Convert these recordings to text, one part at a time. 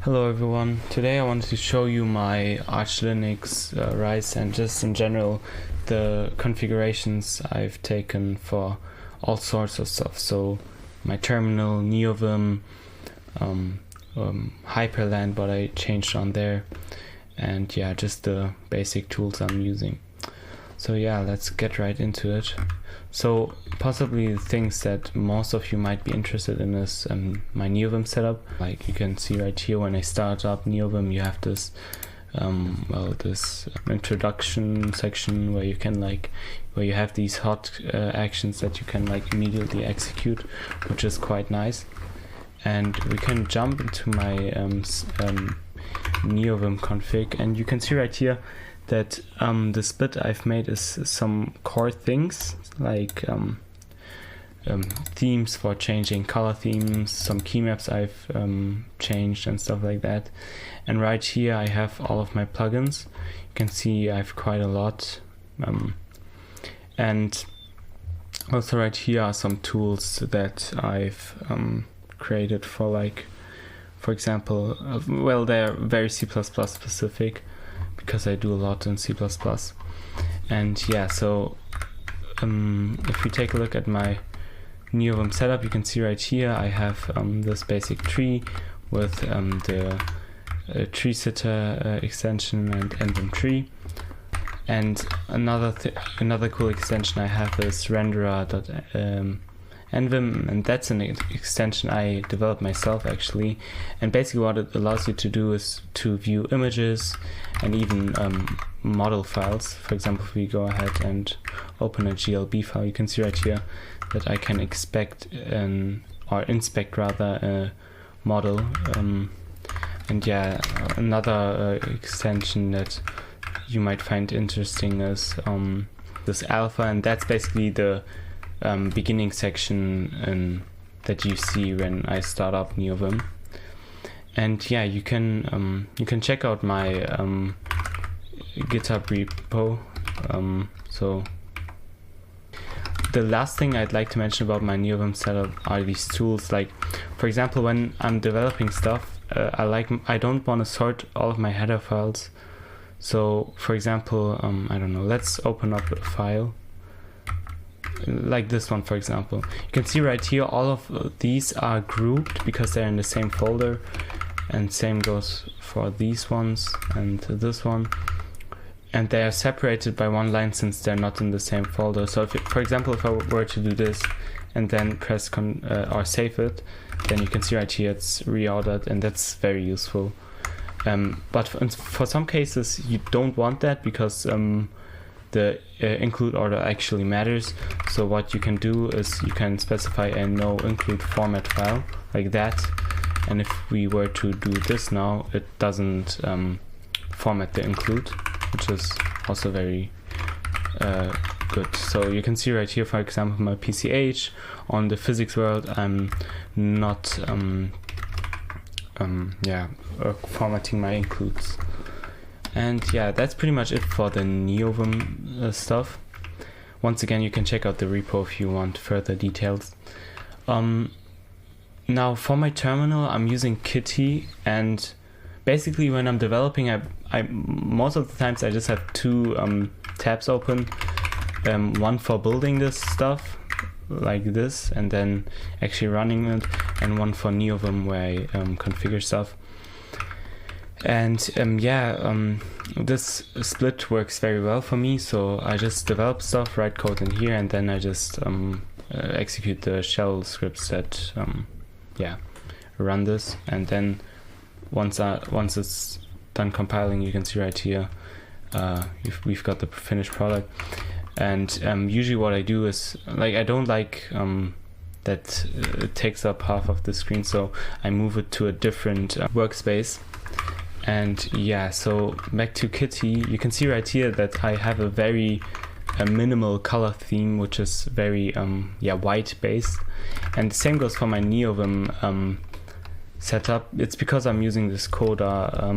Hello everyone, today I wanted to show you my Arch Linux Rise and just in general the configurations I've taken for all sorts of stuff. So my terminal, Neovim, Hyprland, what I changed on there, and yeah, just the basic tools I'm using. So yeah, let's get right into it. So possibly the things that most of you might be interested in is my Neovim setup. Like you can see right here, when I start up Neovim, you have this this introduction section where you can where you have these hot actions that you can immediately execute, which is quite nice. And we can jump into my Neovim config, and you can see right here that the split I've made is some core things like themes for changing color themes, some key maps I've changed and stuff like that. And right here I have all of my plugins. You can see I have quite a lot, and also right here are some tools that I've created for for example, well, they're very C++ specific because I do a lot in C++. And yeah, so if we take a look at my Neovim setup, you can see right here I have this basic tree with the tree sitter extension and Nvim tree. And another cool extension I have is renderer.nvim, and that's an extension I developed myself actually. And basically what it allows you to do is to view images and even model files. For example, if we go ahead and open a GLB file, you can see right here that I can inspect rather a model. And yeah, another extension that you might find interesting is this alpha, and that's basically the beginning section that you see when I start up Neovim. And yeah, you can check out my GitHub repo. So the last thing I'd like to mention about my Neovim setup are these tools. Like for example, when I'm developing stuff, I don't want to sort all of my header files. So for example, I don't know, let's open up a file like this one, for example. You can see right here all of these are grouped because they're in the same folder, and same goes for these ones and this one, and they are separated by one line since they're not in the same folder. So if for example, if I were to do this and then press or save it, then you can see right here it's reordered, and that's very useful. But for some cases you don't want that because the include order actually matters. So what you can do is you can specify a no include format file like that, and if we were to do this now, it doesn't format the include, which is also very good. So you can see right here, for example, my PCH on the physics world, I'm not formatting my includes. And yeah, that's pretty much it for the Neovim stuff. Once again, you can check out the repo if you want further details. Now for my terminal, I'm using Kitty, and basically when I'm developing, I most of the times I just have two tabs open. One for building this stuff like this and then actually running it, and one for Neovim where I configure stuff. And this split works very well for me, so I just develop stuff, write code in here, and then I just execute the shell scripts that run this. And then once it's done compiling, you can see right here we've got the finished product. And usually what I do is, I don't like that it takes up half of the screen, so I move it to a different workspace. And yeah, so back to Kitty, you can see right here that I have a very minimal color theme, which is very white based. And the same goes for my Neovim setup. It's because I'm using this Coda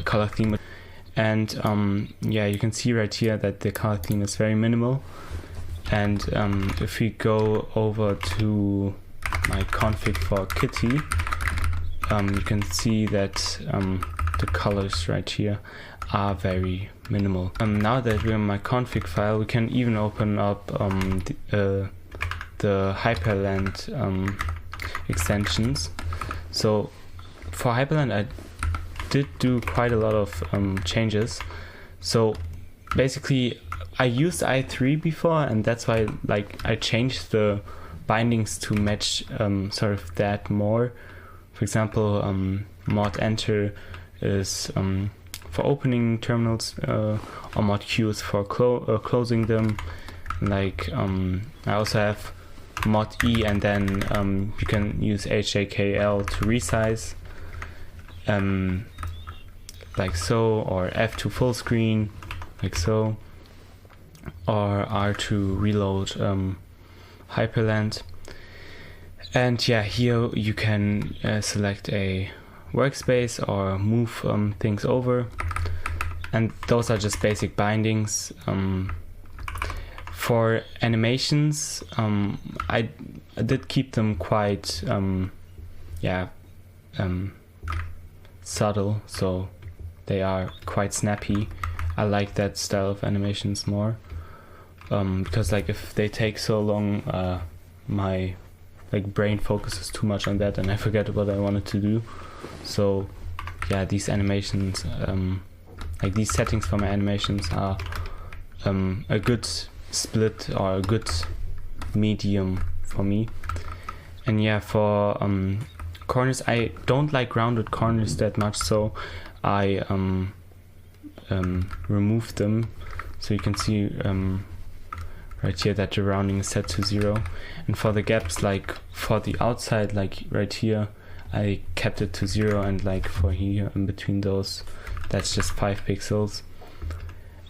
color theme. And yeah, you can see right here that the color theme is very minimal. And if we go over to my config for Kitty, you can see that the colors right here are very minimal. Now that we're in my config file, we can even open up the Hyprland extensions. So for Hyprland, I did do quite a lot of changes. So basically, I used i3 before, and that's why like I changed the bindings to match sort of that more. For example, mod enter is for opening terminals, or mod q is for closing them. Like I also have mod e, and then you can use hjkl to resize, like so, or f to full screen, like so, or r to reload Hyprland. And yeah, here you can select a workspace or move things over, and those are just basic bindings. For animations, I did keep them quite subtle, so they are quite snappy. I like that style of animations more, because like if they take so long, my like brain focuses too much on that and I forget what I wanted to do. So yeah, these animations, like these settings for my animations are a good split or a good medium for me. And yeah, for corners, I don't like rounded corners that much, so I removed them. So you can see right here that the rounding is set to 0. And for the gaps, like for the outside, like right here, I kept it to 0, and like for here in between those, that's just 5 pixels.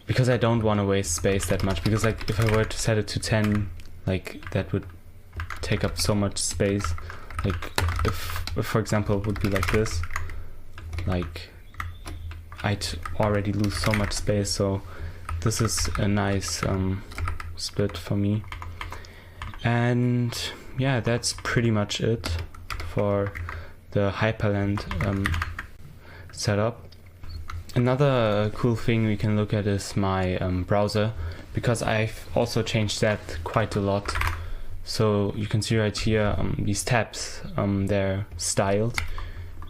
Because I don't want to waste space that much, because like if I were to set it to 10, like that would take up so much space. Like if for example it would be like this, like I'd already lose so much space. So this is a nice split for me. And yeah, that's pretty much it for the Hyprland setup. Another cool thing we can look at is my browser, because I've also changed that quite a lot. So you can see right here these tabs, they're styled,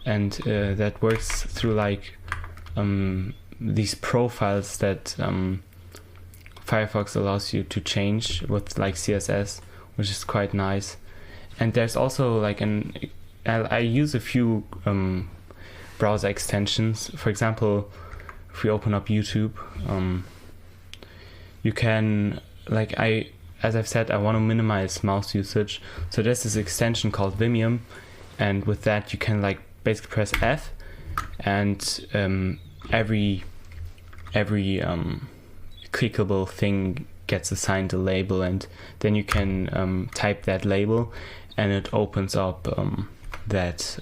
and that works through like these profiles that Firefox allows you to change with like CSS, which is quite nice. And there's also like I use a few browser extensions. For example, if we open up YouTube, you can, like as I've said, I want to minimize mouse usage. So there's this extension called Nvim, and with that you can like basically press F, and every clickable thing gets assigned a label, and then you can type that label, and it opens up that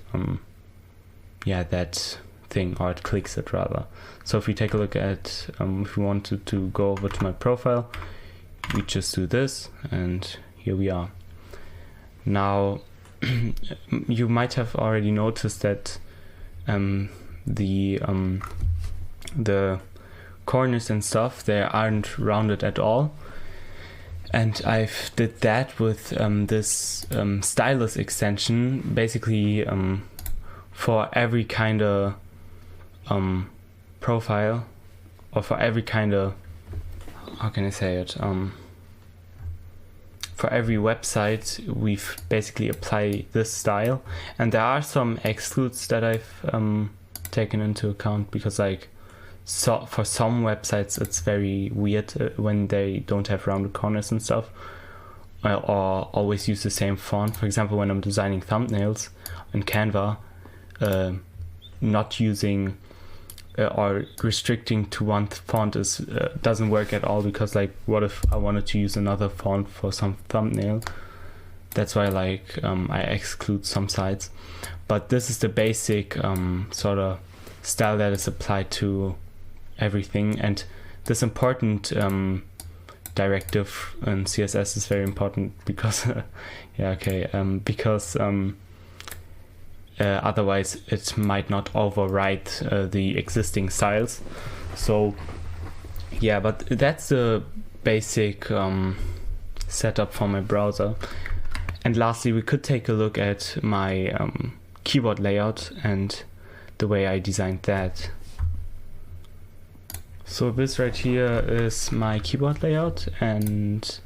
thing, or it clicks it rather. So if we take a look at if we wanted to go over to my profile, we just do this, and here we are. Now you might have already noticed that the corners and stuff, they aren't rounded at all, and I've did that with this stylus extension, basically for every kind of profile, or for every kind of, how can I say it, for every website we've basically applied this style. And there are some excludes that I've taken into account, because like for some websites it's very weird when they don't have rounded corners and stuff, or always use the same font. For example, when I'm designing thumbnails in Canva, not using or restricting to one font is doesn't work at all, because like what if I wanted to use another font for some thumbnail? That's why like I exclude some sites. But this is the basic sort of style that is applied to everything, and this important directive in CSS is very important, because because otherwise it might not overwrite the existing styles. So yeah, but that's the basic setup for my browser. And lastly, we could take a look at my keyboard layout and the way I designed that. So this right here is my keyboard layout, and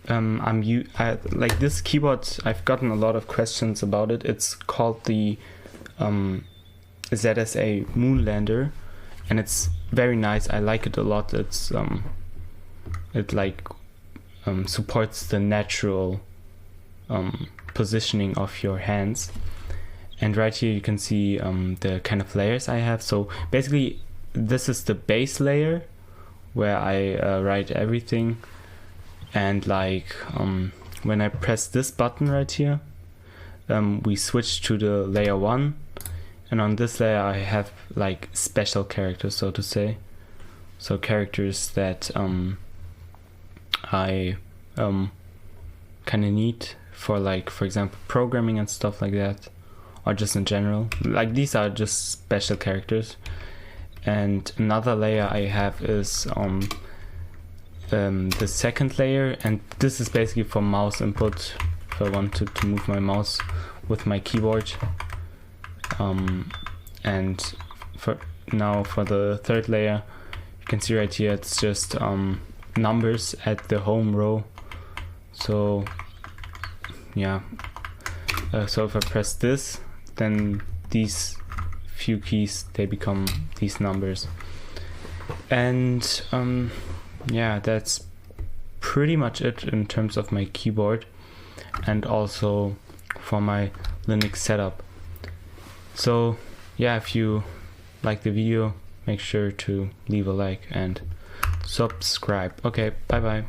like this keyboard, I've gotten a lot of questions about it. It's called the ZSA Moonlander, and it's very nice. I like it a lot. It's it like supports the natural positioning of your hands. And right here you can see the kind of layers I have. So basically this is the base layer where I write everything, and like when I press this button right here, we switch to the layer 1, and on this layer I have like special characters, so to say. So characters that I kind of need for, like, for example, programming and stuff like that, or just in general. Like, these are just special characters. And another layer I have is the second layer, and this is basically for mouse input, if I want to move my mouse with my keyboard. And for the third layer, you can see right here it's just numbers at the home row. So yeah, so if I press this, then these few keys, they become these numbers. And yeah, that's pretty much it in terms of my keyboard, and also for my Linux setup. So yeah, if you like the video, make sure to leave a like and subscribe. Okay, bye bye.